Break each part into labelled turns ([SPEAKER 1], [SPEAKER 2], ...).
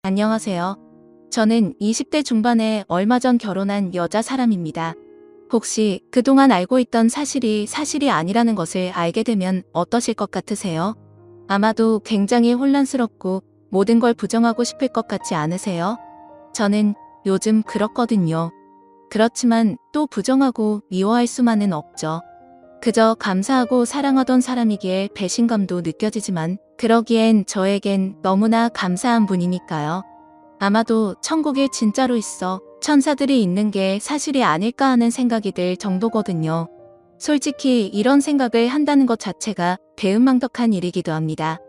[SPEAKER 1] 안녕하세요. 저는 20대 중반에 얼마 전 결혼한 여자 사람입니다. 혹시 그동안 알고 있던 사실이 아니라는 것을 알게 되면 어떠실 것 같으세요? 아마도 굉장히 혼란스럽고 모든 걸 부정하고 싶을 것 같지 않으세요? 저는 요즘 그렇거든요. 그렇지만 또 부정하고 미워할 수만은 없죠. 그저 감사하고 사랑하던 사람이기에 배신감도 느껴지지만 그러기엔 저에겐 너무나 감사한 분이니까요. 아마도 천국에 진짜로 있어 천사들이 있는 게 사실이 아닐까 하는 생각이 들 정도거든요. 솔직히 이런 생각을 한다는 것 자체가 배은망덕한 일이기도 합니다.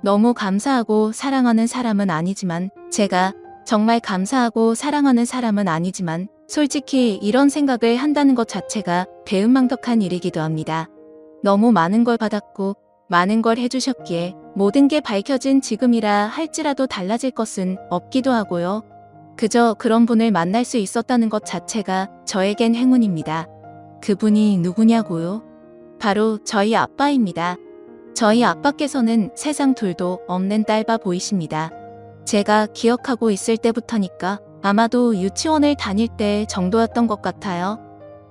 [SPEAKER 1] 너무 감사하고 사랑하는 사람은 아니지만 제가 정말 감사하고 사랑하는 사람은 아니지만 솔직히 이런 생각을 한다는 것 자체가 배은망덕한 일이기도 합니다. 너무 많은 걸 받았고 많은 걸 해주셨기에 모든 게 밝혀진 지금이라 할지라도 달라질 것은 없기도 하고요. 그저 그런 분을 만날 수 있었다는 것 자체가 저에겐 행운입니다. 그분이 누구냐고요? 바로 저희 아빠입니다. 저희 아빠께서는 세상 둘도 없는 딸바 보이십니다. 제가 기억하고 있을 때부터니까 아마도 유치원을 다닐 때 정도였던 것 같아요.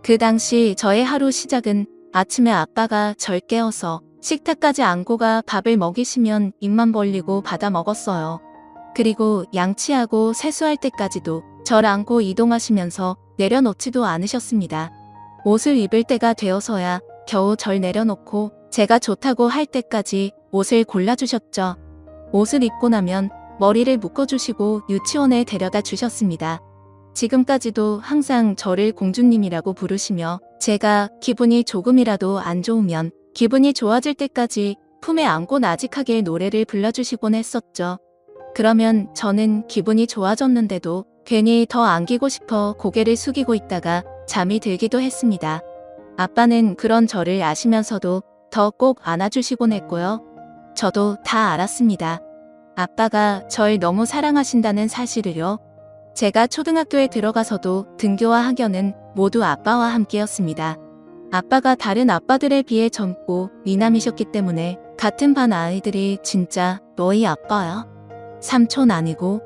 [SPEAKER 1] 그 당시 저의 하루 시작은 아침에 아빠가 절 깨워서 식탁까지 안고 가 밥을 먹이시면 입만 벌리고 받아 먹었어요. 그리고 양치하고 세수할 때까지도 절 안고 이동하시면서 내려놓지도 않으셨습니다. 옷을 입을 때가 되어서야 겨우 절 내려놓고 제가 좋다고 할 때까지 옷을 골라주셨죠. 옷을 입고 나면 머리를 묶어주시고 유치원에 데려다 주셨습니다. 지금까지도 항상 저를 공주님이라고 부르시며 제가 기분이 조금이라도 안 좋으면 기분이 좋아질 때까지 품에 안고 나직하게 노래를 불러주시곤 했었죠. 그러면 저는 기분이 좋아졌는데도 괜히 더 안기고 싶어 고개를 숙이고 있다가 잠이 들기도 했습니다. 아빠는 그런 저를 아시면서도 더 꼭 안아주시곤 했고요. 저도 다 알았습니다. 아빠가 절 너무 사랑하신다는 사실을요. 제가 초등학교에 들어가서도 등교와 학연은 모두 아빠와 함께였습니다. 아빠가 다른 아빠들에 비해 젊고 미남이셨기 때문에 같은 반 아이들이 진짜 너희 아빠야? 삼촌 아니고?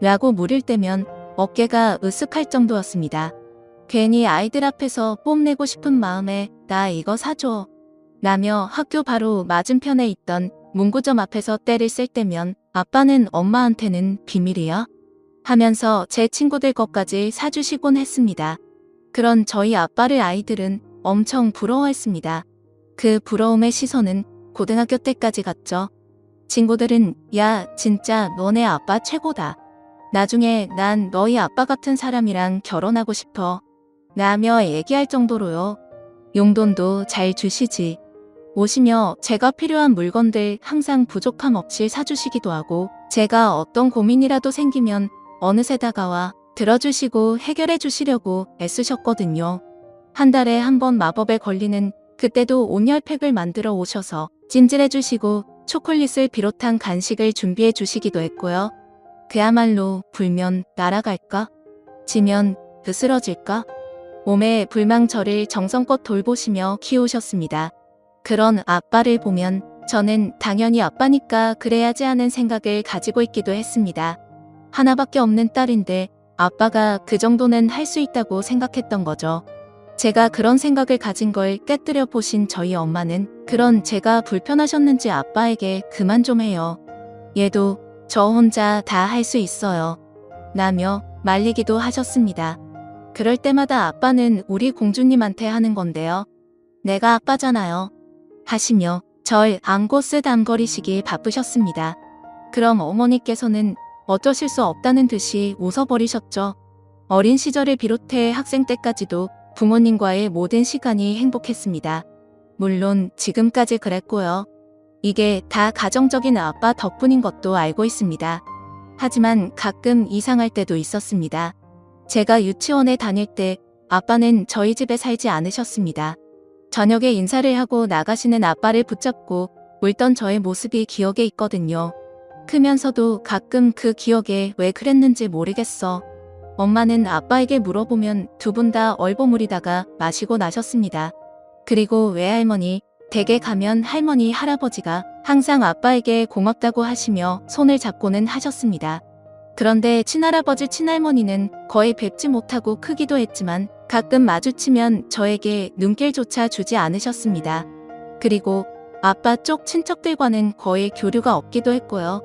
[SPEAKER 1] 라고 물을 때면 어깨가 으쓱할 정도였습니다. 괜히 아이들 앞에서 뽐내고 싶은 마음에 나 이거 사줘. 라며 학교 바로 맞은편에 있던 문구점 앞에서 때를 쓸 때면 아빠는 엄마한테는 비밀이야? 하면서 제 친구들 것까지 사주시곤 했습니다. 그런 저희 아빠를 아이들은 엄청 부러워했습니다. 그 부러움의 시선은 고등학교 때까지 갔죠. 친구들은 야 진짜 너네 아빠 최고다. 나중에 난 너희 아빠 같은 사람이랑 결혼하고 싶어. 라며 얘기할 정도로요. 용돈도 잘 주시지. 오시며 제가 필요한 물건들 항상 부족함 없이 사주시기도 하고 제가 어떤 고민이라도 생기면 어느새 다가와 들어주시고 해결해 주시려고 애쓰셨거든요. 한 달에 한 번 마법에 걸리는 그때도 온열팩을 만들어 오셔서 찜질해 주시고 초콜릿을 비롯한 간식을 준비해 주시기도 했고요. 그야말로 불면 날아갈까? 지면 으스러질까? 몸에 불망 저를 정성껏 돌보시며 키우셨습니다. 그런 아빠를 보면 저는 당연히 아빠니까 그래야지 하는 생각을 가지고 있기도 했습니다. 하나밖에 없는 딸인데 아빠가 그 정도는 할 수 있다고 생각했던 거죠. 제가 그런 생각을 가진 걸 깨뜨려 보신 저희 엄마는 그런 제가 불편하셨는지 아빠에게 그만 좀 해요. 얘도 저 혼자 다 할 수 있어요. 라며 말리기도 하셨습니다. 그럴 때마다 아빠는 우리 공주님한테 하는 건데요. 내가 아빠잖아요. 하시며 절 안고 쓰담거리시기 바쁘셨습니다. 그럼 어머니께서는 어쩌실 수 없다는 듯이 웃어버리셨죠. 어린 시절을 비롯해 학생 때까지도 부모님과의 모든 시간이 행복했습니다. 물론 지금까지 그랬고요. 이게 다 가정적인 아빠 덕분인 것도 알고 있습니다. 하지만 가끔 이상할 때도 있었습니다. 제가 유치원에 다닐 때 아빠는 저희 집에 살지 않으셨습니다. 저녁에 인사를 하고 나가시는 아빠를 붙잡고 울던 저의 모습이 기억에 있거든요. 크면서도 가끔 그 기억에 왜 그랬는지 모르겠어. 엄마는 아빠에게 물어보면 두 분 다 얼버무리다가 마시고 나셨습니다. 그리고 외할머니, 댁에 가면 할머니, 할아버지가 항상 아빠에게 고맙다고 하시며 손을 잡고는 하셨습니다. 그런데 친할아버지 친할머니는 거의 뵙지 못하고 크기도 했지만 가끔 마주치면 저에게 눈길조차 주지 않으셨습니다. 그리고 아빠 쪽 친척들과는 거의 교류가 없기도 했고요.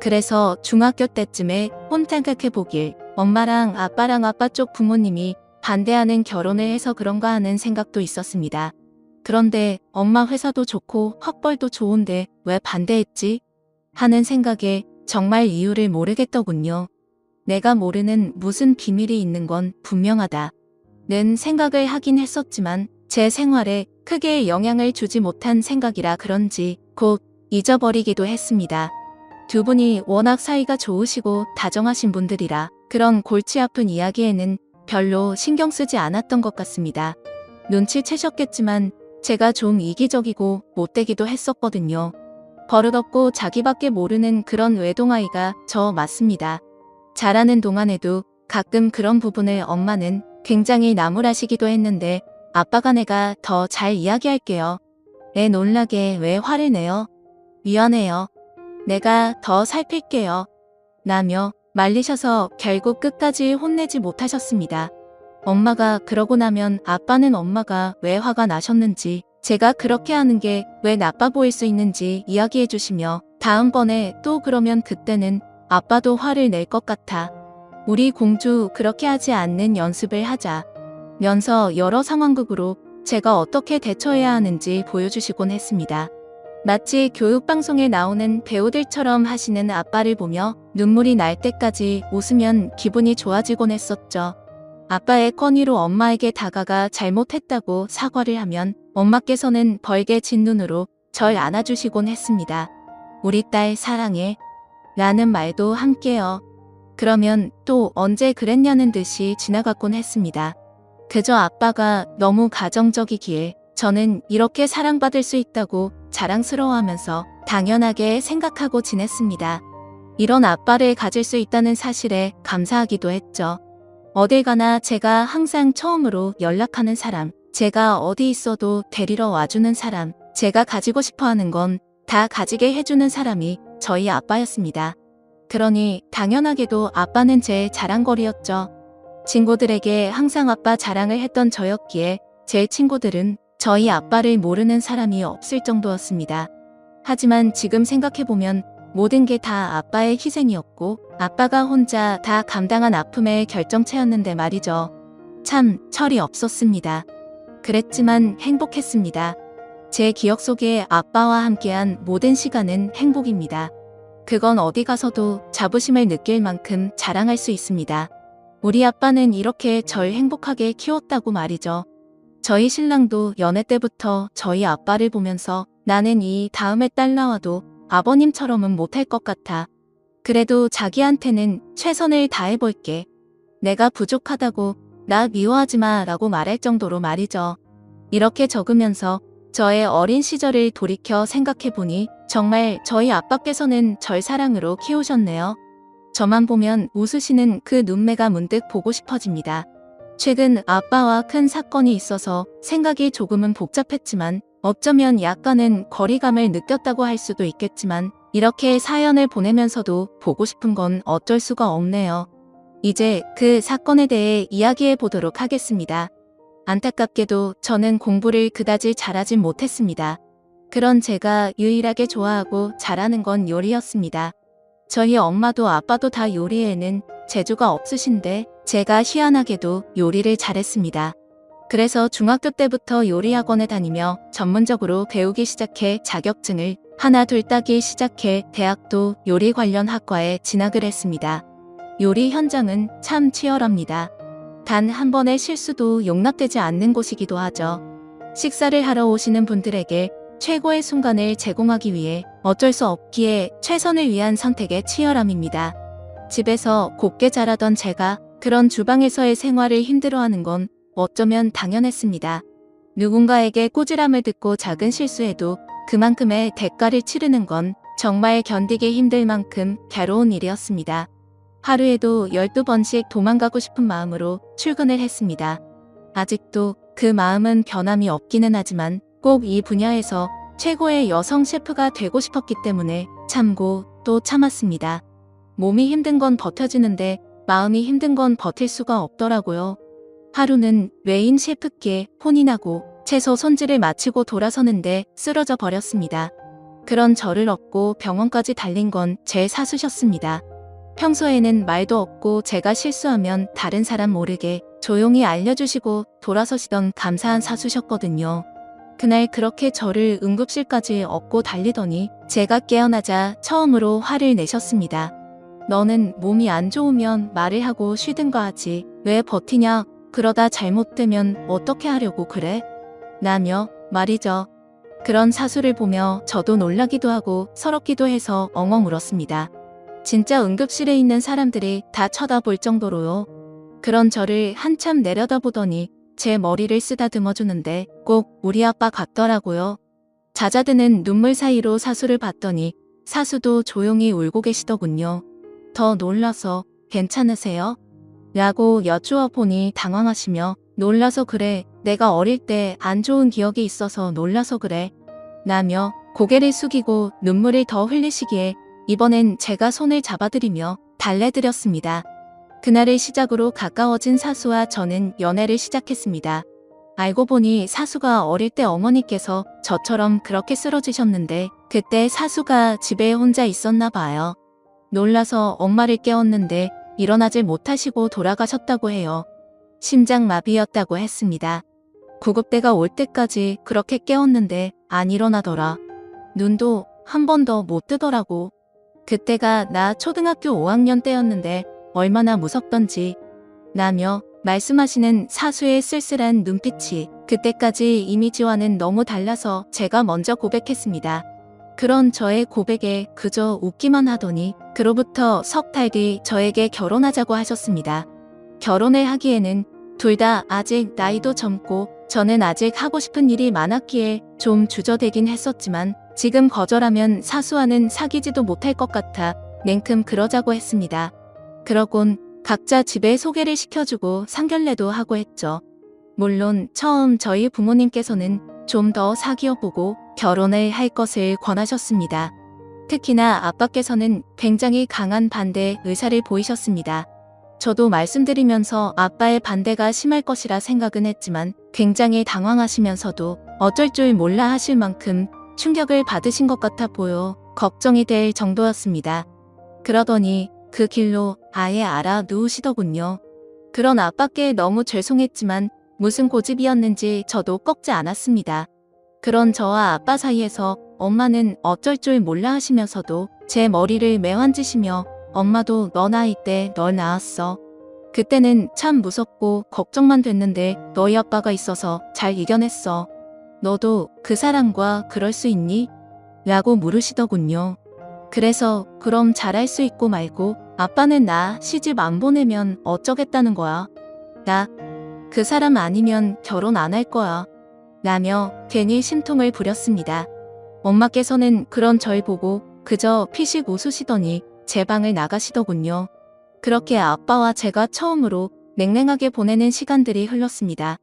[SPEAKER 1] 그래서 중학교 때쯤에 혼자 생각해보길 엄마랑 아빠랑 아빠 쪽 부모님이 반대하는 결혼을 해서 그런가 하는 생각도 있었습니다. 그런데 엄마 회사도 좋고 학벌도 좋은데 왜 반대했지? 하는 생각에 정말 이유를 모르겠더군요. 내가 모르는 무슨 비밀이 있는 건 분명하다. 는 생각을 하긴 했었지만 제 생활에 크게 영향을 주지 못한 생각이라 그런지 곧 잊어버리기도 했습니다. 두 분이 워낙 사이가 좋으시고 다정하신 분들이라 그런 골치 아픈 이야기에는 별로 신경 쓰지 않았던 것 같습니다. 눈치채셨겠지만 제가 좀 이기적이고 못되기도 했었거든요. 버릇없고 자기밖에 모르는 그런 외동아이가 저 맞습니다. 자라는 동안에도 가끔 그런 부분을 엄마는 굉장히 나무라시기도 했는데 아빠가 내가 더 잘 이야기할게요. 애 놀라게 왜 화를 내요? 미안해요. 내가 더 살필게요. 라며 말리셔서 결국 끝까지 혼내지 못하셨습니다. 엄마가 그러고 나면 아빠는 엄마가 왜 화가 나셨는지 제가 그렇게 하는 게 왜 나빠 보일 수 있는지 이야기해 주시며 다음번에 또 그러면 그때는 아빠도 화를 낼 것 같아. 우리 공주 그렇게 하지 않는 연습을 하자. 면서 여러 상황극으로 제가 어떻게 대처해야 하는지 보여주시곤 했습니다. 마치 교육방송에 나오는 배우들처럼 하시는 아빠를 보며 눈물이 날 때까지 웃으면 기분이 좋아지곤 했었죠. 아빠의 건의로 엄마에게 다가가 잘못했다고 사과를 하면 엄마께서는 벌게 진 눈으로 절 안아주시곤 했습니다. 우리 딸 사랑해. 라는 말도 함께요. 그러면 또 언제 그랬냐는 듯이 지나갔곤 했습니다. 그저 아빠가 너무 가정적이기에 저는 이렇게 사랑받을 수 있다고 자랑스러워하면서 당연하게 생각하고 지냈습니다. 이런 아빠를 가질 수 있다는 사실에 감사하기도 했죠. 어딜 가나 제가 항상 처음으로 연락하는 사람, 제가 어디 있어도 데리러 와주는 사람, 제가 가지고 싶어 하는 건 다 가지게 해주는 사람이 저희 아빠였습니다. 그러니 당연하게도 아빠는 제 자랑거리였죠. 친구들에게 항상 아빠 자랑을 했던 저였기에 제 친구들은 저희 아빠를 모르는 사람이 없을 정도였습니다. 하지만 지금 생각해보면 모든 게 다 아빠의 희생이었고 아빠가 혼자 다 감당한 아픔의 결정체였는데 말이죠. 참 철이 없었습니다. 그랬지만 행복했습니다. 제 기억 속에 아빠와 함께한 모든 시간은 행복입니다. 그건 어디 가서도 자부심을 느낄 만큼 자랑할 수 있습니다. 우리 아빠는 이렇게 절 행복하게 키웠다고 말이죠. 저희 신랑도 연애 때부터 저희 아빠를 보면서 나는 이 다음에 딸 나와도 아버님처럼은 못할 것 같아. 그래도 자기한테는 최선을 다해볼게. 내가 부족하다고 나 미워하지 마 라고 말할 정도로 말이죠. 이렇게 적으면서 저의 어린 시절을 돌이켜 생각해보니 정말 저희 아빠께서는 절 사랑으로 키우셨네요. 저만 보면 웃으시는 그 눈매가 문득 보고 싶어집니다. 최근 아빠와 큰 사건이 있어서 생각이 조금은 복잡했지만 어쩌면 약간은 거리감을 느꼈다고 할 수도 있겠지만 이렇게 사연을 보내면서도 보고 싶은 건 어쩔 수가 없네요. 이제 그 사건에 대해 이야기해 보도록 하겠습니다. 안타깝게도 저는 공부를 그다지 잘하진 못했습니다. 그런 제가 유일하게 좋아하고 잘하는 건 요리였습니다. 저희 엄마도 아빠도 다 요리에는 재주가 없으신데 제가 희한하게도 요리를 잘했습니다. 그래서 중학교 때부터 요리학원에 다니며 전문적으로 배우기 시작해 자격증을 하나 둘 따기 시작해 대학도 요리 관련 학과에 진학을 했습니다. 요리 현장은 참 치열합니다. 단 한 번의 실수도 용납되지 않는 곳이기도 하죠. 식사를 하러 오시는 분들에게 최고의 순간을 제공하기 위해 어쩔 수 없기에 최선을 위한 선택의 치열함입니다. 집에서 곱게 자라던 제가 그런 주방에서의 생활을 힘들어하는 건 어쩌면 당연했습니다. 누군가에게 꼬지람을 듣고 작은 실수에도 그만큼의 대가를 치르는 건 정말 견디기 힘들 만큼 괴로운 일이었습니다. 하루에도 12번씩 도망가고 싶은 마음으로 출근을 했습니다. 아직도 그 마음은 변함이 없기는 하지만 꼭 이 분야에서 최고의 여성 셰프가 되고 싶었기 때문에 참고 또 참았습니다. 몸이 힘든 건 버텨지는데 마음이 힘든 건 버틸 수가 없더라고요. 하루는 외인 셰프께 혼이 나고 채소 손질을 마치고 돌아서는데 쓰러져 버렸습니다. 그런 저를 업고 병원까지 달린 건 제 사수셨습니다. 평소에는 말도 없고 제가 실수하면 다른 사람 모르게 조용히 알려주시고 돌아서시던 감사한 사수셨거든요. 그날 그렇게 저를 응급실까지 업고 달리더니 제가 깨어나자 처음으로 화를 내셨습니다. 너는 몸이 안 좋으면 말을 하고 쉬든가 하지 왜 버티냐, 그러다 잘못되면 어떻게 하려고 그래? 라며 말이죠. 그런 사수를 보며 저도 놀라기도 하고 서럽기도 해서 엉엉 울었습니다. 진짜 응급실에 있는 사람들이 다 쳐다볼 정도로요. 그런 저를 한참 내려다보더니 제 머리를 쓰다듬어 주는데 꼭 우리 아빠 같더라고요. 잦아드는 눈물 사이로 사수를 봤더니 사수도 조용히 울고 계시더군요. 더 놀라서 괜찮으세요? 라고 여쭈어 보니 당황하시며 놀라서 그래, 내가 어릴 때 안 좋은 기억이 있어서 놀라서 그래. 라며 고개를 숙이고 눈물을 더 흘리시기에 이번엔 제가 손을 잡아드리며 달래드렸습니다. 그날을 시작으로 가까워진 사수와 저는 연애를 시작했습니다. 알고 보니 사수가 어릴 때 어머니께서 저처럼 그렇게 쓰러지셨는데 그때 사수가 집에 혼자 있었나 봐요. 놀라서 엄마를 깨웠는데 일어나질 못하시고 돌아가셨다고 해요. 심장마비였다고 했습니다. 구급대가 올 때까지 그렇게 깨웠는데 안 일어나더라. 눈도 한 번 더 못 뜨더라고. 그때가 나 초등학교 5학년 때였는데 얼마나 무섭던지. 라며 말씀하시는 사수의 쓸쓸한 눈빛이 그때까지 이미지와는 너무 달라서 제가 먼저 고백했습니다. 그런 저의 고백에 그저 웃기만 하더니 그로부터 석 달 뒤 저에게 결혼하자고 하셨습니다. 결혼을 하기에는 둘 다 아직 나이도 젊고 저는 아직 하고 싶은 일이 많았기에 좀 주저되긴 했었지만 지금 거절하면 사수와는 사귀지도 못할 것 같아 냉큼 그러자고 했습니다. 그러곤 각자 집에 소개를 시켜주고 상견례도 하고 했죠. 물론 처음 저희 부모님께서는 좀 더 사귀어보고 결혼을 할 것을 권하셨습니다. 특히나 아빠께서는 굉장히 강한 반대 의사를 보이셨습니다. 저도 말씀드리면서 아빠의 반대가 심할 것이라 생각은 했지만 굉장히 당황하시면서도 어쩔 줄 몰라 하실 만큼 충격을 받으신 것 같아 보여 걱정이 될 정도였습니다. 그러더니 그 길로 아예 알아 누우시더군요. 그런 아빠께 너무 죄송했지만 무슨 고집이었는지 저도 꺾지 않았습니다. 그런 저와 아빠 사이에서 엄마는 어쩔 줄 몰라 하시면서도 제 머리를 매만지시며 엄마도 너 나이 때 널 낳았어. 그때는 참 무섭고 걱정만 됐는데 너희 아빠가 있어서 잘 이겨냈어. 너도 그 사람과 그럴 수 있니? 라고 물으시더군요. 그래서 그럼 잘할 수 있고 말고 아빠는 나 시집 안 보내면 어쩌겠다는 거야. 나 그 사람 아니면 결혼 안 할 거야. 라며 괜히 심통을 부렸습니다. 엄마께서는 그런 절 보고 그저 피식 웃으시더니 제 방을 나가시더군요. 그렇게 아빠와 제가 처음으로 냉랭하게 보내는 시간들이 흘렀습니다.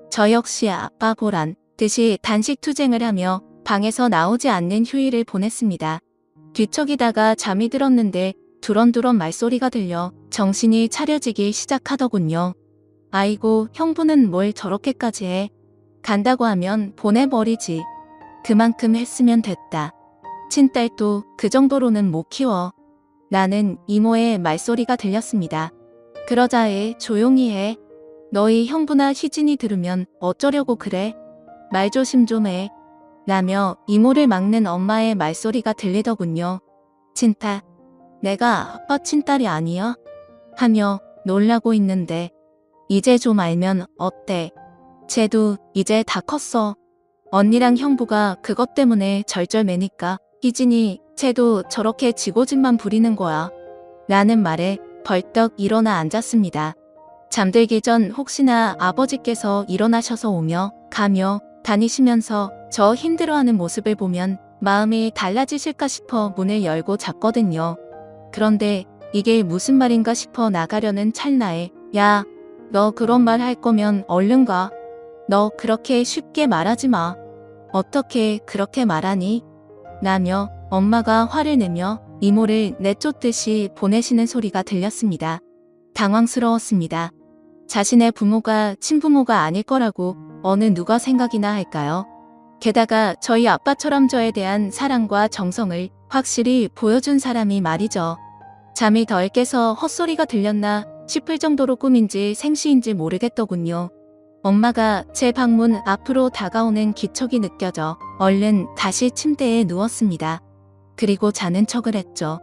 [SPEAKER 1] 저 역시 아빠 보란 듯이 단식 투쟁을 하며 방에서 나오지 않는 휴일을 보냈습니다. 뒤척이다가 잠이 들었는데 두런두런 말소리가 들려 정신이 차려지기 시작하더군요. 아이고, 형부는 뭘 저렇게까지 해. 간다고 하면 보내버리지. 그만큼 했으면 됐다. 친딸도 그 정도로는 못 키워. 라는 이모의 말소리가 들렸습니다. 그러자 애 조용히 해. 너희 형부나 희진이 들으면 어쩌려고 그래. 말 조심 좀 해. 라며 이모를 막는 엄마의 말소리가 들리더군요. 친딸, 내가 아빠 친딸이 아니야? 하며 놀라고 있는데 이제 좀 알면 어때? 쟤도 이제 다 컸어. 언니랑 형부가 그것 때문에 절절매니까 희진이 쟤도 저렇게 지고집만 부리는 거야. 라는 말에 벌떡 일어나 앉았습니다. 잠들기 전 혹시나 아버지께서 일어나셔서 오며 가며 다니시면서 저 힘들어하는 모습을 보면 마음이 달라지실까 싶어 문을 열고 잤거든요. 그런데 이게 무슨 말인가 싶어 나가려는 찰나에 야, 너 그런 말 할 거면 얼른 가. 너 그렇게 쉽게 말하지 마. 어떻게 그렇게 말하니? 라며 엄마가 화를 내며 이모를 내쫓듯이 보내시는 소리가 들렸습니다. 당황스러웠습니다. 자신의 부모가 친부모가 아닐 거라고 어느 누가 생각이나 할까요? 게다가 저희 아빠처럼 저에 대한 사랑과 정성을 확실히 보여준 사람이 말이죠. 잠이 덜 깨서 헛소리가 들렸나 싶을 정도로 꿈인지 생시인지 모르겠더군요. 엄마가 제 방문 앞으로 다가오는 기척이 느껴져 얼른 다시 침대에 누웠습니다. 그리고 자는 척을 했죠.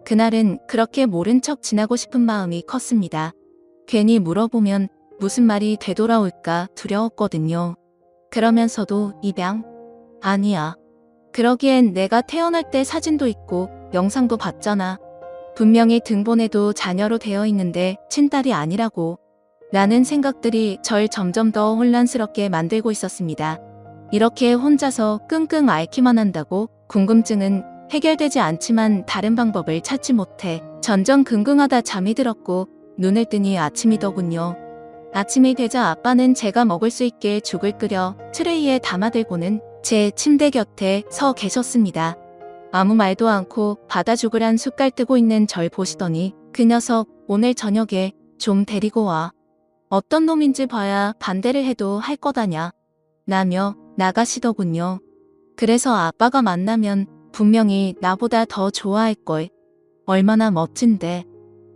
[SPEAKER 1] 그날은 그렇게 모른 척 지나고 싶은 마음이 컸습니다. 괜히 물어보면 무슨 말이 되돌아올까 두려웠거든요. 그러면서도 입양? 아니야. 그러기엔 내가 태어날 때 사진도 있고 영상도 봤잖아. 분명히 등본에도 자녀로 되어 있는데 친딸이 아니라고. 라는 생각들이 절 점점 더 혼란스럽게 만들고 있었습니다. 이렇게 혼자서 끙끙 앓기만 한다고 궁금증은 해결되지 않지만 다른 방법을 찾지 못해 전전긍긍하다 잠이 들었고 눈을 뜨니 아침이더군요. 아침이 되자 아빠는 제가 먹을 수 있게 죽을 끓여 트레이에 담아들고는 제 침대 곁에 서 계셨습니다. 아무 말도 않고 받아죽을 한 숟갈 뜨고 있는 절 보시더니 그 녀석 오늘 저녁에 좀 데리고 와. 어떤 놈인지 봐야 반대를 해도 할 거다냐. 라며 나가시더군요. 그래서 아빠가 만나면 분명히 나보다 더 좋아할걸. 얼마나 멋진데.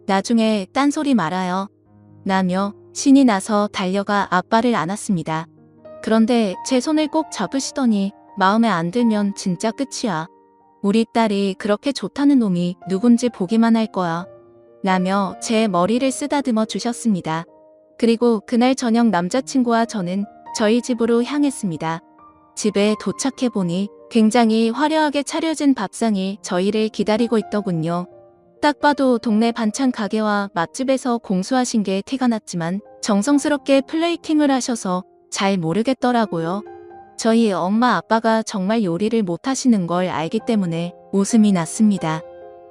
[SPEAKER 1] 나중에 딴소리 말아요. 라며 신이 나서 달려가 아빠를 안았습니다. 그런데 제 손을 꼭 잡으시더니 마음에 안 들면 진짜 끝이야. 우리 딸이 그렇게 좋다는 놈이 누군지 보기만 할 거야. 라며 제 머리를 쓰다듬어 주셨습니다. 그리고 그날 저녁 남자친구와 저는 저희 집으로 향했습니다. 집에 도착해보니 굉장히 화려하게 차려진 밥상이 저희를 기다리고 있더군요. 딱 봐도 동네 반찬 가게와 맛집에서 공수하신 게 티가 났지만 정성스럽게 플레이팅을 하셔서 잘 모르겠더라고요. 저희 엄마 아빠가 정말 요리를 못하시는 걸 알기 때문에 웃음이 났습니다.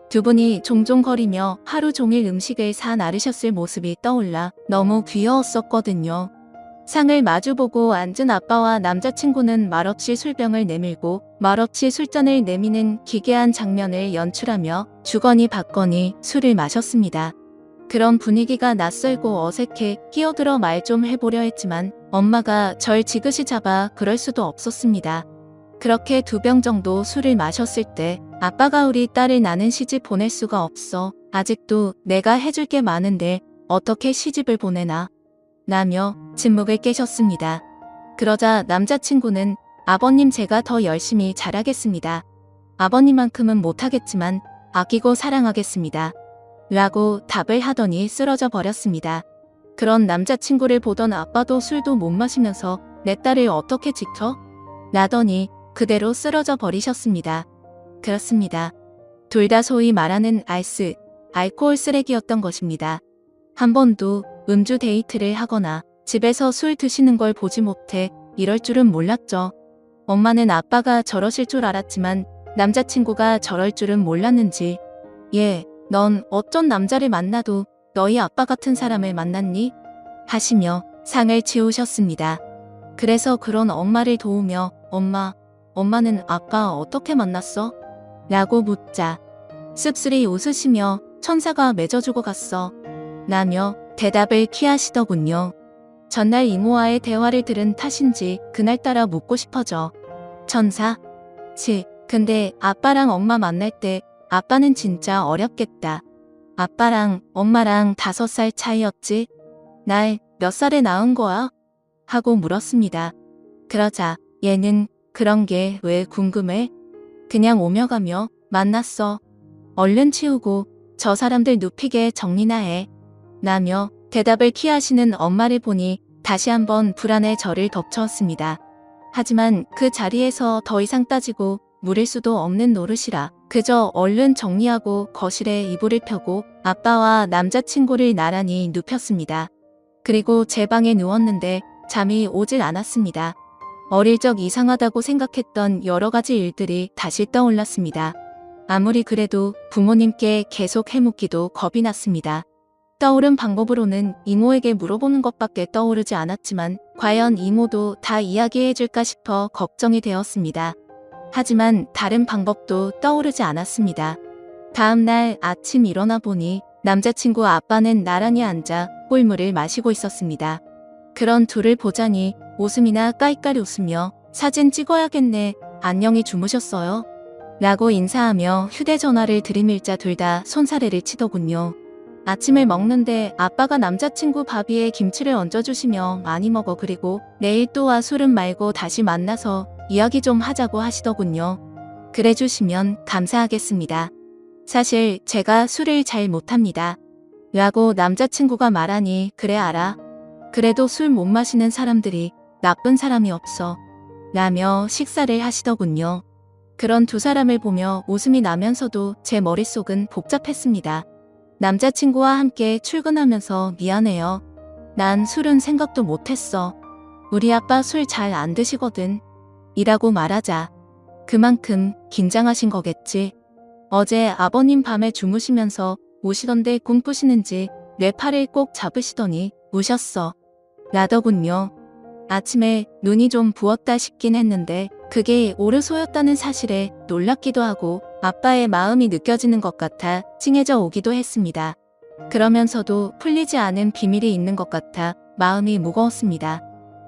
[SPEAKER 1] 두 분이 종종 거리며 하루 종일 음식을 사 나르셨을 모습이 떠올라 너무 귀여웠었거든요. 상을 마주보고 앉은 아빠와 남자친구는 말없이 술병을 내밀고 말없이 술잔을 내미는 기괴한 장면을 연출하며 주거니 받거니 술을 마셨습니다. 그런 분위기가 낯설고 어색해 끼어들어 말 좀 해보려 했지만 엄마가 절 지그시 잡아 그럴 수도 없었습니다. 그렇게 2병 정도 술을 마셨을 때 아빠가 우리 딸을 나는 시집 보낼 수가 없어. 아직도 내가 해줄 게 많은데 어떻게 시집을 보내나. 라며 침묵을 깨셨습니다. 그러자 남자친구는 아버님 제가 더 열심히 잘하겠습니다. 아버님만큼은 못하겠지만 아끼고 사랑하겠습니다. 라고 답을 하더니 쓰러져 버렸습니다. 그런 남자친구를 보던 아빠도 술도 못 마시면서 내 딸을 어떻게 지켜? 라더니 그대로 쓰러져 버리셨습니다. 그렇습니다. 둘 다 소위 말하는 알스, 알코올 쓰레기였던 것입니다. 한 번도 음주 데이트를 하거나 집에서 술 드시는 걸 보지 못해 이럴 줄은 몰랐죠. 엄마는 아빠가 저러실 줄 알았지만 남자친구가 저럴 줄은 몰랐는지 넌 어쩐 남자를 만나도 너희 아빠 같은 사람을 만났니? 하시며 상을 치우셨습니다. 그래서 그런 엄마를 도우며 엄마는 아까 어떻게 만났어? 라고 묻자 씁쓸히 웃으시며 천사가 맺어주고 갔어. 라며 대답을 피하시더군요. 전날 이모와의 대화를 들은 탓인지 그날따라 묻고 싶어져. 천사? 근데 아빠랑 엄마 만날 때 아빠는 진짜 어렸겠다. 아빠랑 엄마랑 5살 차이였지? 날 몇 살에 낳은 거야? 하고 물었습니다. 그러자 얘는 그런 게 왜 궁금해? 그냥 오며 가며 만났어. 얼른 치우고 저 사람들 눕히게 정리나 해. 라며 대답을 피하시는 엄마를 보니 다시 한번 불안에 저를 덮쳤습니다. 하지만 그 자리에서 더 이상 따지고 물을 수도 없는 노릇이라 그저 얼른 정리하고 거실에 이불을 펴고 아빠와 남자친구를 나란히 눕혔습니다. 그리고 제 방에 누웠는데 잠이 오질 않았습니다. 어릴 적 이상하다고 생각했던 여러 가지 일들이 다시 떠올랐습니다. 아무리 그래도 부모님께 계속 해묻기도 겁이 났습니다. 떠오른 방법으로는 이모에게 물어보는 것밖에 떠오르지 않았지만 과연 이모도 다 이야기해줄까 싶어 걱정이 되었습니다. 하지만 다른 방법도 떠오르지 않았습니다. 다음날 아침 일어나 보니 남자친구 아빠는 나란히 앉아 꿀물을 마시고 있었습니다. 그런 둘을 보자니 웃음이나 깔깔이 웃으며 사진 찍어야겠네. 안녕히 주무셨어요? 라고 인사하며 휴대전화를 들이밀자 둘 다 손사래를 치더군요. 아침을 먹는데 아빠가 남자친구 밥 위에 김치를 얹어주시며 많이 먹어 그리고 내일 또 와 술은 말고 다시 만나서 이야기 좀 하자고 하시더군요. 그래 주시면 감사하겠습니다. 사실 제가 술을 잘 못합니다. 라고 남자친구가 말하니 그래 알아. 그래도 술 못 마시는 사람들이 나쁜 사람이 없어. 라며 식사를 하시더군요. 그런 두 사람을 보며 웃음이 나면서도 제 머릿속은 복잡했습니다. 남자친구와 함께 출근하면서 미안해요. 난 술은 생각도 못했어. 우리 아빠 술 잘 안 드시거든. 이라고 말하자. 그만큼 긴장하신 거겠지. 어제 아버님 밤에 주무시면서 우시던데 꿈꾸시는지 뇌파를 꼭 잡으시더니 우셨어. 라더군요. 아침에 눈이 좀 부었다 싶긴 했는데 그게 오르소였다는 사실에 놀랍기도 하고 아빠의 마음이 느껴지는 것 같아 찡해져 오기도 했습니다. 그러면서도 풀리지 않은 비밀이 있는 것 같아 마음이 무거웠습니다.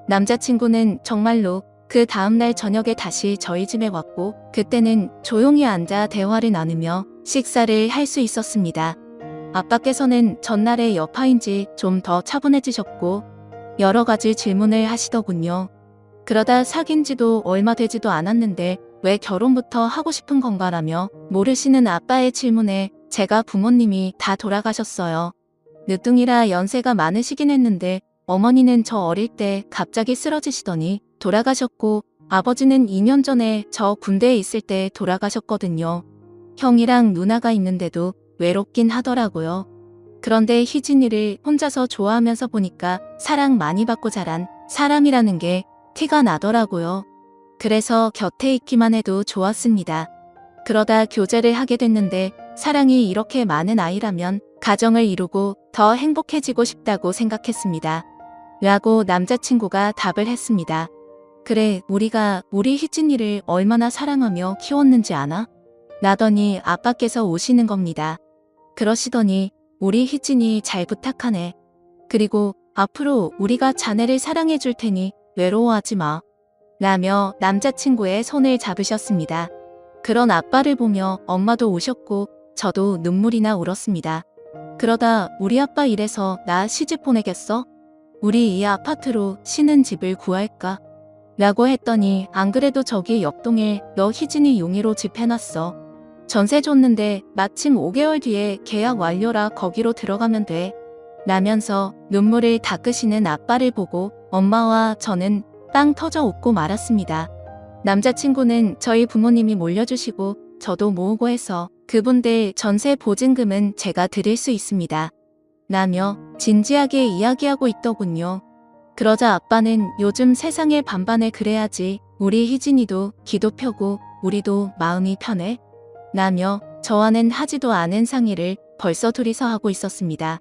[SPEAKER 1] 남자친구는 정말로 그 다음날 저녁에 다시 저희 집에 왔고 그때는 조용히 앉아 대화를 나누며 식사를 할 수 있었습니다. 아빠께서는 전날의 여파인지 좀 더 차분해지셨고 여러 가지 질문을 하시더군요. 그러다 사귄 지도 얼마 되지도 않았는데 왜 결혼부터 하고 싶은 건가라며 모르시는 아빠의 질문에 제가 부모님이 다 돌아가셨어요. 늦둥이라 연세가 많으시긴 했는데 어머니는 저 어릴 때 갑자기 쓰러지시더니 돌아가셨고 아버지는 2년 전에 저 군대에 있을 때 돌아가셨거든요. 형이랑 누나가 있는데도 외롭긴 하더라고요. 그런데 희진이를 혼자서 좋아하면서 보니까 사랑 많이 받고 자란 사람이라는 게 티가 나더라고요. 그래서 곁에 있기만 해도 좋았습니다. 그러다 교제를 하게 됐는데 사랑이 이렇게 많은 아이라면 가정을 이루고 더 행복해지고 싶다고 생각했습니다. 라고 남자친구가 답을 했습니다. 그래, 우리가 우리 희진이를 얼마나 사랑하며 키웠는지 아나? 라더니 아빠께서 오시는 겁니다. 그러시더니 우리 희진이 잘 부탁하네. 그리고 앞으로 우리가 자네를 사랑해 줄 테니 외로워하지 마. 라며 남자친구의 손을 잡으셨습니다. 그런 아빠를 보며 엄마도 우셨고 저도 눈물이나 울었습니다. 그러다 우리 아빠 이래서 나 시집 보내겠어? 우리 이 아파트로 쉬는 집을 구할까? 라고 했더니 안 그래도 저기 옆동에 너 희진이 용의로 집 해놨어. 전세 줬는데 마침 5개월 뒤에 계약 완료라 거기로 들어가면 돼. 라면서 눈물을 닦으시는 아빠를 보고 엄마와 저는 빵 터져 웃고 말았습니다. 남자친구는 저희 부모님이 몰려주시고 저도 모으고 해서 그분들 전세 보증금은 제가 드릴 수 있습니다. 라며 진지하게 이야기하고 있더군요. 그러자 아빠는 요즘 세상에 반반에 그래야지 우리 희진이도 기도 펴고 우리도 마음이 편해. 라며 저와는 하지도 않은 상의를 벌써 둘이서 하고 있었습니다.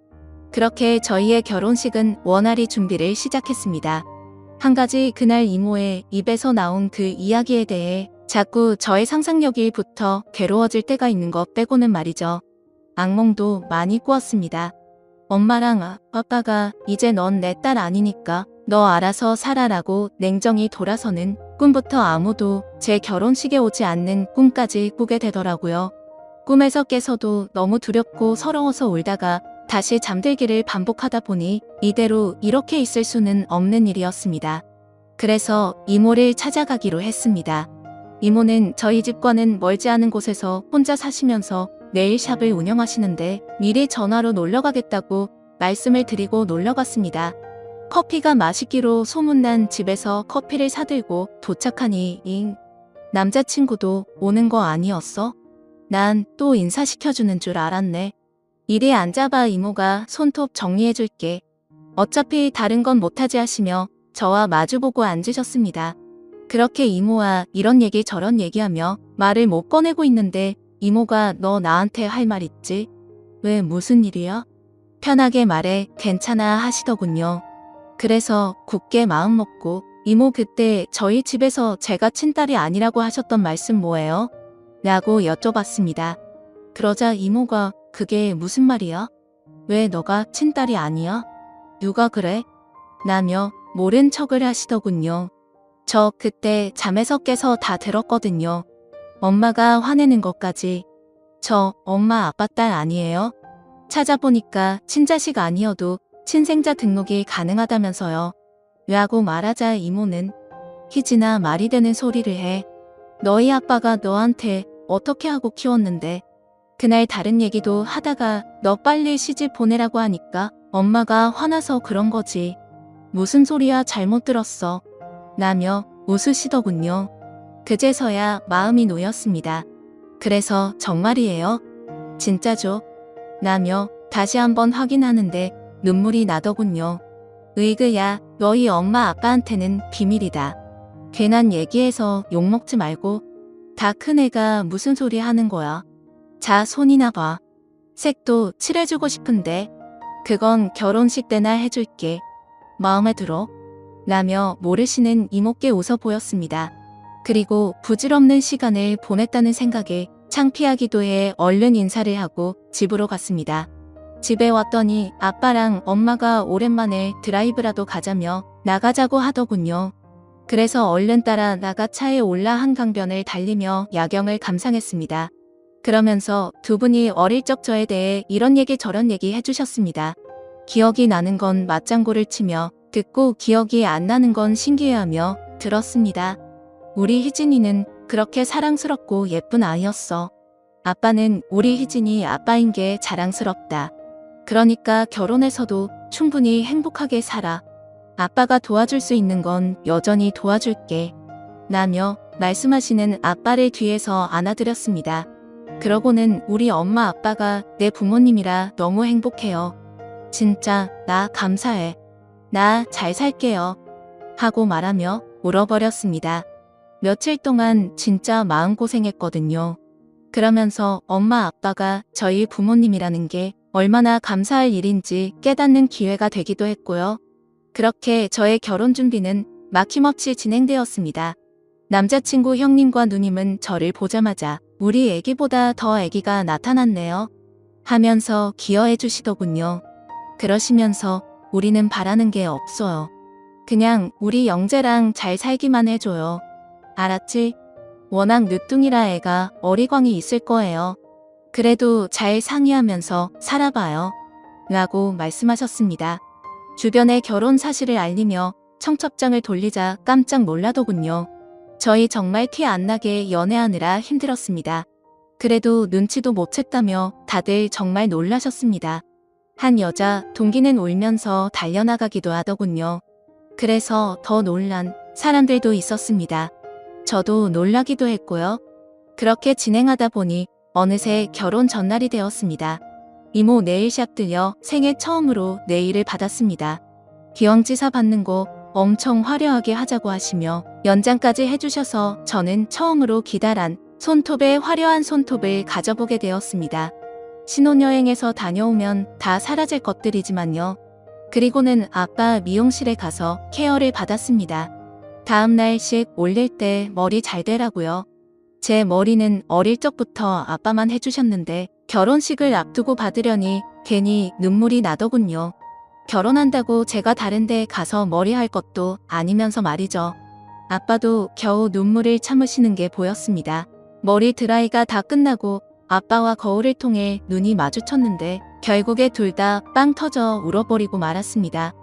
[SPEAKER 1] 그렇게 저희의 결혼식은 원활히 준비를 시작했습니다. 한 가지 그날 이모의 입에서 나온 그 이야기에 대해 자꾸 저의 상상력이 붙어 괴로워질 때가 있는 것 빼고는 말이죠. 악몽도 많이 꾸었습니다. 엄마랑 아빠가 이제 넌 내 딸 아니니까 너 알아서 살아라고 냉정히 돌아서는 꿈부터 아무도 제 결혼식에 오지 않는 꿈까지 꾸게 되더라고요. 꿈에서 깨서도 너무 두렵고 서러워서 울다가 다시 잠들기를 반복하다 보니 이대로 이렇게 있을 수는 없는 일이었습니다. 그래서 이모를 찾아가기로 했습니다. 이모는 저희 집과는 멀지 않은 곳에서 혼자 사시면서 네일샵을 운영하시는데 미리 전화로 놀러가겠다고 말씀을 드리고 놀러갔습니다. 커피가 맛있기로 소문난 집에서 커피를 사들고 도착하니 남자친구도 오는 거 아니었어? 난 또 인사시켜주는 줄 알았네. 이리 앉아봐 이모가 손톱 정리해줄게. 어차피 다른 건 못하지 하시며 저와 마주보고 앉으셨습니다. 그렇게 이모와 이런 얘기 저런 얘기하며 말을 못 꺼내고 있는데 이모가 너 나한테 할 말 있지? 왜 무슨 일이야? 편하게 말해 괜찮아 하시더군요. 그래서 굳게 마음 먹고 이모 그때 저희 집에서 제가 친딸이 아니라고 하셨던 말씀 뭐예요? 라고 여쭤봤습니다. 그러자 이모가 그게 무슨 말이야? 왜 너가 친딸이 아니야? 누가 그래? 라며 모른 척을 하시더군요. 저 그때 잠에서 깨서 다 들었거든요. 엄마가 화내는 것까지. 저 엄마 아빠 딸 아니에요? 찾아보니까 친자식 아니어도 친생자 등록이 가능하다면서요. 라고 말하자 이모는 희진아 말이 되는 소리를 해. 너희 아빠가 너한테 어떻게 하고 키웠는데. 그날 다른 얘기도 하다가 너 빨리 시집 보내라고 하니까 엄마가 화나서 그런 거지. 무슨 소리야 잘못 들었어. 라며 웃으시더군요. 그제서야 마음이 놓였습니다. 그래서 정말이에요? 진짜죠? 라며 다시 한번 확인하는데 눈물이 나더군요. 으이그야 너희 엄마 아빠한테는 비밀이다. 괜한 얘기해서 욕먹지 말고. 다 큰애가 무슨 소리 하는 거야. 자 손이나 봐. 색도 칠해주고 싶은데 그건 결혼식 때나 해줄게. 마음에 들어? 라며 모르시는 이모께 웃어 보였습니다. 그리고 부질없는 시간을 보냈다는 생각에 창피하기도 해 얼른 인사를 하고 집으로 갔습니다. 집에 왔더니 아빠랑 엄마가 오랜만에 드라이브라도 가자며 나가자고 하더군요. 그래서 얼른 따라 나가 차에 올라 한강변을 달리며 야경을 감상했습니다. 그러면서 두 분이 어릴 적 저에 대해 이런 얘기 저런 얘기 해주셨습니다. 기억이 나는 건 맞장구를 치며 듣고 기억이 안 나는 건 신기해하며 들었습니다. 우리 희진이는 그렇게 사랑스럽고 예쁜 아이였어. 아빠는 우리 희진이 아빠인 게 자랑스럽다. 그러니까 결혼해서도 충분히 행복하게 살아. 아빠가 도와줄 수 있는 건 여전히 도와줄게. 라며 말씀하시는 아빠를 뒤에서 안아드렸습니다. 그러고는 우리 엄마 아빠가 내 부모님이라 너무 행복해요. 진짜 나 감사해. 나 잘 살게요. 하고 말하며 울어버렸습니다. 며칠 동안 진짜 마음고생했거든요. 그러면서 엄마 아빠가 저희 부모님이라는 게 얼마나 감사할 일인지 깨닫는 기회가 되기도 했고요. 그렇게 저의 결혼 준비는 막힘없이 진행되었습니다. 남자친구 형님과 누님은 저를 보자마자 우리 애기보다 더 애기가 나타났네요. 하면서 기여해 주시더군요. 그러시면서 우리는 바라는 게 없어요. 그냥 우리 영재랑 잘 살기만 해줘요. 알았지? 워낙 늦둥이라 애가 어리광이 있을 거예요. 그래도 잘 상의하면서 살아봐요. 라고 말씀하셨습니다. 주변에 결혼 사실을 알리며 청첩장을 돌리자 깜짝 놀라더군요. 저희 정말 티 안 나게 연애하느라 힘들었습니다. 그래도 눈치도 못 챘다며 다들 정말 놀라셨습니다. 한 여자 동기는 울면서 달려나가기도 하더군요. 그래서 더 놀란 사람들도 있었습니다. 저도 놀라기도 했고요. 그렇게 진행하다 보니 어느새 결혼 전날이 되었습니다. 이모 네일샵 들려 생애 처음으로 네일을 받았습니다. 기왕지사 받는 거 엄청 화려하게 하자고 하시며 연장까지 해주셔서 저는 처음으로 기다란 손톱에 화려한 손톱을 가져보게 되었습니다. 신혼여행에서 다녀오면 다 사라질 것들이지만요. 그리고는 아빠 미용실에 가서 케어를 받았습니다. 다음날 식 올릴 때 머리 잘 되라고요. 제 머리는 어릴 적부터 아빠만 해주셨는데 결혼식을 앞두고 받으려니 괜히 눈물이 나더군요. 결혼한다고 제가 다른 데 가서 머리 할 것도 아니면서 말이죠. 아빠도 겨우 눈물을 참으시는 게 보였습니다. 머리 드라이가 다 끝나고 아빠와 거울을 통해 눈이 마주쳤는데 결국에 둘 다 빵 터져 울어버리고 말았습니다.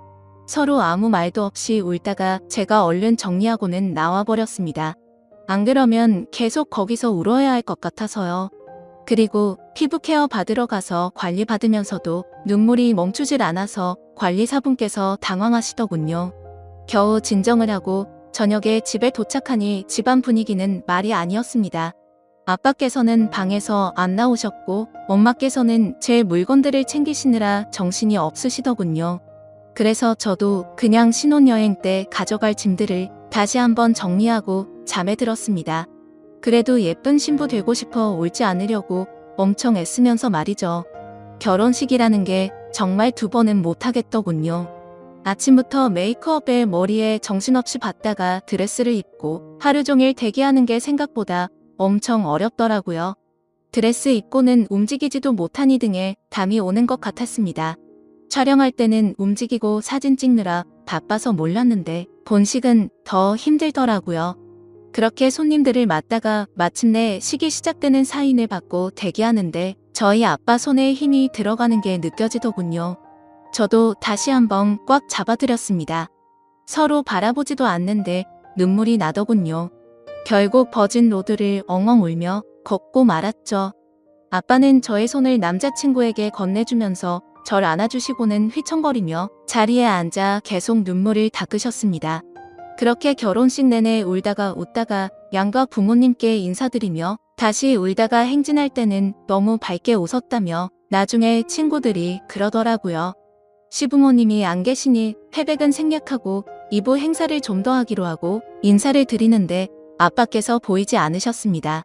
[SPEAKER 1] 서로 아무 말도 없이 울다가 제가 얼른 정리하고는 나와버렸습니다. 안 그러면 계속 거기서 울어야 할 것 같아서요. 그리고 피부 케어 받으러 가서 관리 받으면서도 눈물이 멈추질 않아서 관리사분께서 당황하시더군요. 겨우 진정을 하고 저녁에 집에 도착하니 집안 분위기는 말이 아니었습니다. 아빠께서는 방에서 안 나오셨고 엄마께서는 제 물건들을 챙기시느라 정신이 없으시더군요. 그래서 저도 그냥 신혼여행 때 가져갈 짐들을 다시 한번 정리하고 잠에 들었습니다. 그래도 예쁜 신부 되고 싶어 울지 않으려고 엄청 애쓰면서 말이죠. 결혼식이라는 게 정말 두 번은 못하겠더군요. 아침부터 메이크업에 머리에 정신없이 받다가 드레스를 입고 하루 종일 대기하는 게 생각보다 엄청 어렵더라고요. 드레스 입고는 움직이지도 못하니 등에 담이 오는 것 같았습니다. 촬영할 때는 움직이고 사진 찍느라 바빠서 몰랐는데 본식은 더 힘들더라고요. 그렇게 손님들을 맞다가 마침내 식이 시작되는 사인을 받고 대기하는데 저희 아빠 손에 힘이 들어가는 게 느껴지더군요. 저도 다시 한번 꽉 잡아드렸습니다. 서로 바라보지도 않는데 눈물이 나더군요. 결국 버진 로드를 엉엉 울며 걷고 말았죠. 아빠는 저의 손을 남자친구에게 건네주면서 절 안아주시고는 휘청거리며 자리에 앉아 계속 눈물을 닦으셨습니다. 그렇게 결혼식 내내 울다가 웃다가 양가 부모님께 인사드리며 다시 울다가 행진할 때는 너무 밝게 웃었다며 나중에 친구들이 그러더라고요. 시부모님이 안 계시니 패백은 생략하고 2부 행사를 좀 더 하기로 하고 인사를 드리는데 아빠께서 보이지 않으셨습니다.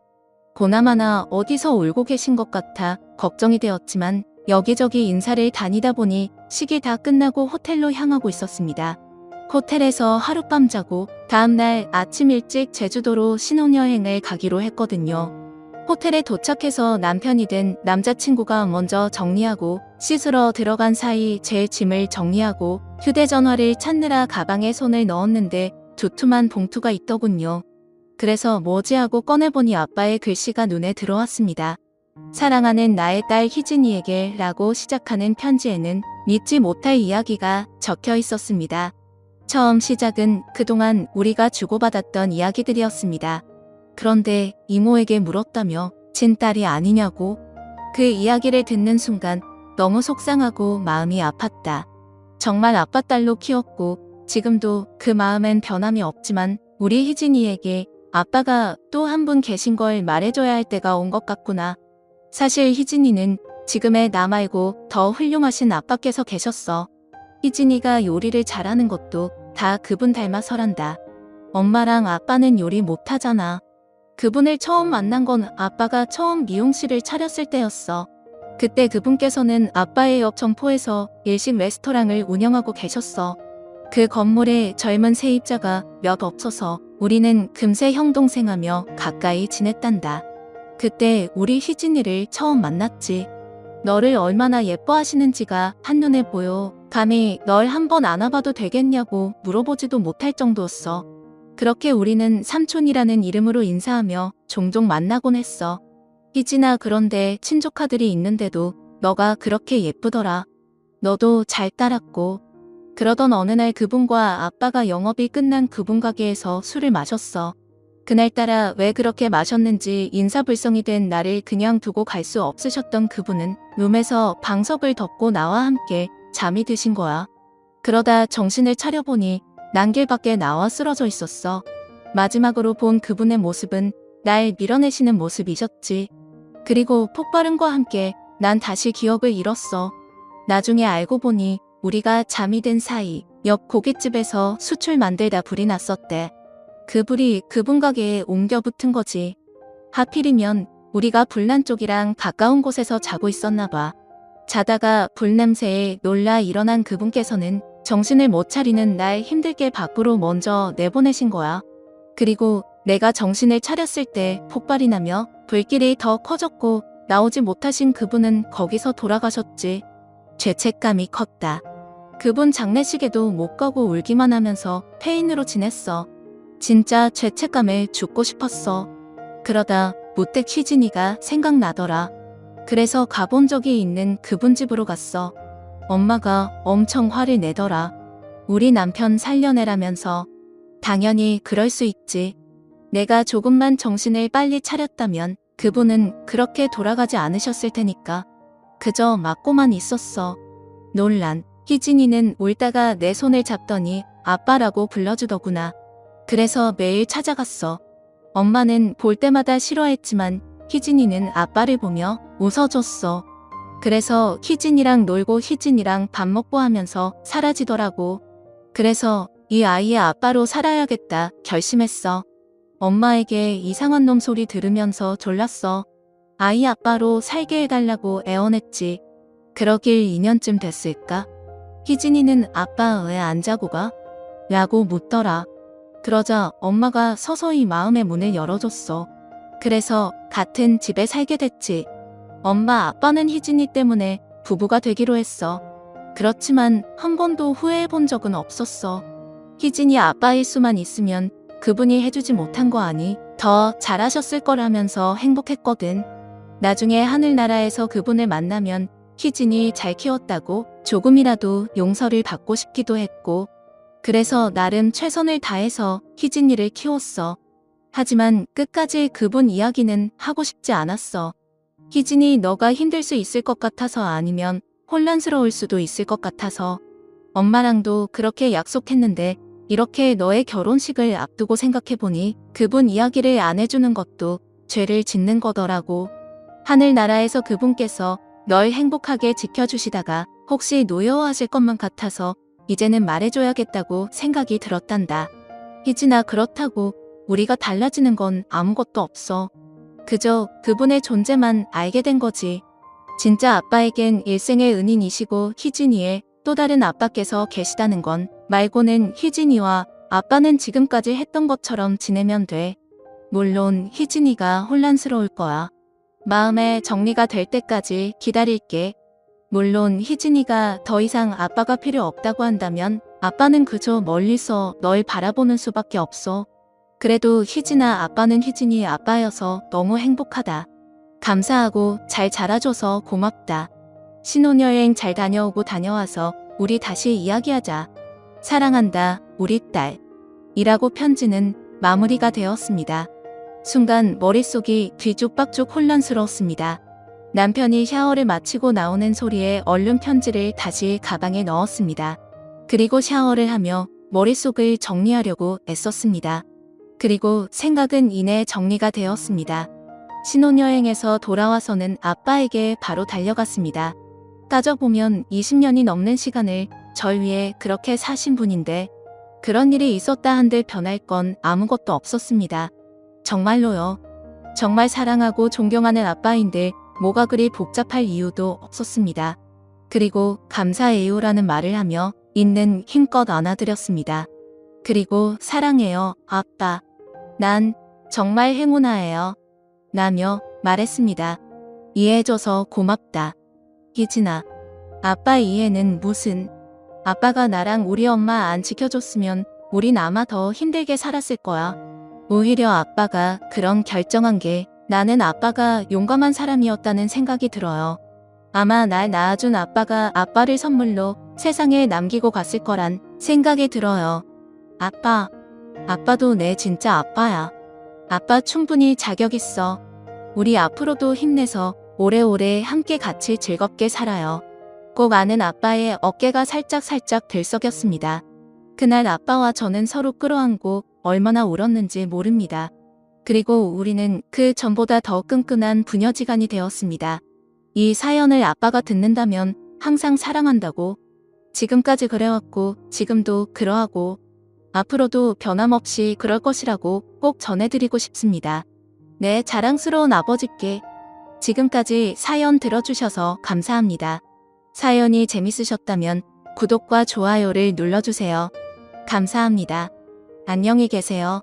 [SPEAKER 1] 보나마나 어디서 울고 계신 것 같아 걱정이 되었지만 여기저기 인사를 다니다 보니 식이 다 끝나고 호텔로 향하고 있었습니다. 호텔에서 하룻밤 자고 다음날 아침 일찍 제주도로 신혼여행을 가기로 했거든요. 호텔에 도착해서 남편이 된 남자친구가 먼저 정리하고 씻으러 들어간 사이 제 짐을 정리하고 휴대전화를 찾느라 가방에 손을 넣었는데 두툼한 봉투가 있더군요. 그래서 뭐지 하고 꺼내보니 아빠의 글씨가 눈에 들어왔습니다. 사랑하는 나의 딸 희진이에게 라고 시작하는 편지에는 믿지 못할 이야기가 적혀 있었습니다. 처음 시작은 그동안 우리가 주고받았던 이야기들이었습니다. 그런데 이모에게 물었다며 친딸이 아니냐고. 그 이야기를 듣는 순간 너무 속상하고 마음이 아팠다. 정말 아빠 딸로 키웠고 지금도 그 마음엔 변함이 없지만 우리 희진이에게 아빠가 또 한 분 계신 걸 말해줘야 할 때가 온 것 같구나. 사실 희진이는 지금의 나 말고 더 훌륭하신 아빠께서 계셨어. 희진이가 요리를 잘하는 것도 다 그분 닮아서란다. 엄마랑 아빠는 요리 못하잖아. 그분을 처음 만난 건 아빠가 처음 미용실을 차렸을 때였어. 그때 그분께서는 아빠의 옆 점포에서 일식 레스토랑을 운영하고 계셨어. 그 건물에 젊은 세입자가 몇 없어서 우리는 금세 형동생하며 가까이 지냈단다. 그때 우리 희진이를 처음 만났지. 너를 얼마나 예뻐하시는지가 한눈에 보여. 감히 널 한번 안아봐도 되겠냐고 물어보지도 못할 정도였어. 그렇게 우리는 삼촌이라는 이름으로 인사하며 종종 만나곤 했어. 희진아, 그런데 친조카들이 있는데도 너가 그렇게 예쁘더라. 너도 잘 따랐고. 그러던 어느 날 그분과 아빠가 영업이 끝난 그분 가게에서 술을 마셨어. 그날따라 왜 그렇게 마셨는지 인사불성이 된 나를 그냥 두고 갈 수 없으셨던 그분은 룸에서 방석을 덮고 나와 함께 잠이 드신 거야. 그러다 정신을 차려보니 난길 밖에 나와 쓰러져 있었어. 마지막으로 본 그분의 모습은 날 밀어내시는 모습이셨지. 그리고 폭발음과 함께 난 다시 기억을 잃었어. 나중에 알고 보니 우리가 잠이 든 사이 옆 고깃집에서 수출 만들다 불이 났었대. 그 불이 그분 가게에 옮겨 붙은 거지. 하필이면 우리가 불난 쪽이랑 가까운 곳에서 자고 있었나 봐. 자다가 불냄새에 놀라 일어난 그분께서는 정신을 못 차리는 날 힘들게 밖으로 먼저 내보내신 거야. 그리고 내가 정신을 차렸을 때 폭발이 나며 불길이 더 커졌고 나오지 못하신 그분은 거기서 돌아가셨지. 죄책감이 컸다. 그분 장례식에도 못 가고 울기만 하면서 폐인으로 지냈어. 진짜 죄책감에 죽고 싶었어. 그러다 무택 희진이가 생각나더라. 그래서 가본 적이 있는 그분 집으로 갔어. 엄마가 엄청 화를 내더라. 우리 남편 살려내라면서. 당연히 그럴 수 있지. 내가 조금만 정신을 빨리 차렸다면 그분은 그렇게 돌아가지 않으셨을 테니까. 그저 맞고만 있었어. 논란. 희진이는 울다가 내 손을 잡더니 아빠라고 불러주더구나. 그래서 매일 찾아갔어. 엄마는 볼 때마다 싫어했지만 희진이는 아빠를 보며 웃어줬어. 그래서 희진이랑 놀고 희진이랑 밥 먹고 하면서 사라지더라고. 그래서 이 아이의 아빠로 살아야겠다 결심했어. 엄마에게 이상한 놈 소리 들으면서 졸랐어. 아이 아빠로 살게 해달라고 애원했지. 그러길 2년쯤 됐을까? 희진이는 아빠 왜 안 자고 가? 라고 묻더라. 그러자 엄마가 서서히 마음의 문을 열어줬어. 그래서 같은 집에 살게 됐지. 엄마 아빠는 희진이 때문에 부부가 되기로 했어. 그렇지만 한 번도 후회해 본 적은 없었어. 희진이 아빠일 수만 있으면 그분이 해주지 못한 거 아니? 더 잘하셨을 거라면서 행복했거든. 나중에 하늘나라에서 그분을 만나면 희진이 잘 키웠다고 조금이라도 용서를 받고 싶기도 했고, 그래서 나름 최선을 다해서 희진이를 키웠어. 하지만 끝까지 그분 이야기는 하고 싶지 않았어. 희진이 너가 힘들 수 있을 것 같아서 아니면 혼란스러울 수도 있을 것 같아서 엄마랑도 그렇게 약속했는데 이렇게 너의 결혼식을 앞두고 생각해보니 그분 이야기를 안 해주는 것도 죄를 짓는 거더라고. 하늘나라에서 그분께서 널 행복하게 지켜주시다가 혹시 노여워하실 것만 같아서 이제는 말해줘야겠다고 생각이 들었단다. 희진아, 그렇다고 우리가 달라지는 건 아무것도 없어. 그저 그분의 존재만 알게 된 거지. 진짜 아빠에겐 일생의 은인이시고 희진이의 또 다른 아빠께서 계시다는 건 말고는 희진이와 아빠는 지금까지 했던 것처럼 지내면 돼. 물론 희진이가 혼란스러울 거야. 마음의 정리가 될 때까지 기다릴게. 물론 희진이가 더 이상 아빠가 필요 없다고 한다면 아빠는 그저 멀리서 널 바라보는 수밖에 없어. 그래도 희진아, 아빠는 희진이 아빠여서 너무 행복하다. 감사하고 잘 자라줘서 고맙다. 신혼여행 잘 다녀오고 다녀와서 우리 다시 이야기하자. 사랑한다, 우리 딸. 이라고 편지는 마무리가 되었습니다. 순간 머릿속이 뒤죽박죽 혼란스러웠습니다. 남편이 샤워를 마치고 나오는 소리에 얼른 편지를 다시 가방에 넣었습니다. 그리고 샤워를 하며 머릿속을 정리하려고 애썼습니다. 그리고 생각은 이내 정리가 되었습니다. 신혼여행에서 돌아와서는 아빠에게 바로 달려갔습니다. 따져보면 20년이 넘는 시간을 절 위해 그렇게 사신 분인데 그런 일이 있었다 한들 변할 건 아무것도 없었습니다. 정말로요. 정말 사랑하고 존경하는 아빠인데 뭐가 그리 복잡할 이유도 없었습니다. 그리고 감사해요라는 말을 하며 있는 힘껏 안아드렸습니다. 그리고 사랑해요, 아빠. 난 정말 행운아예요. 라며 말했습니다. 이해해줘서 고맙다. 희진아, 아빠 이해는 무슨. 아빠가 나랑 우리 엄마 안 지켜줬으면 우린 아마 더 힘들게 살았을 거야. 오히려 아빠가 그런 결정한 게 나는 아빠가 용감한 사람이었다는 생각이 들어요. 아마 날 낳아준 아빠가 아빠를 선물로 세상에 남기고 갔을 거란 생각이 들어요. 아빠, 아빠도 내 진짜 아빠야. 아빠 충분히 자격 있어. 우리 앞으로도 힘내서 오래오래 함께 같이 즐겁게 살아요. 꼭 아는 아빠의 어깨가 살짝 들썩였습니다. 그날 아빠와 저는 서로 끌어안고 얼마나 울었는지 모릅니다. 그리고 우리는 그 전보다 더 끈끈한 부녀지간이 되었습니다. 이 사연을 아빠가 듣는다면 항상 사랑한다고, 지금까지 그래왔고 지금도 그러하고 앞으로도 변함없이 그럴 것이라고 꼭 전해드리고 싶습니다. 네, 자랑스러운 아버지께. 지금까지 사연 들어주셔서 감사합니다. 사연이 재밌으셨다면 구독과 좋아요를 눌러주세요. 감사합니다. 안녕히 계세요.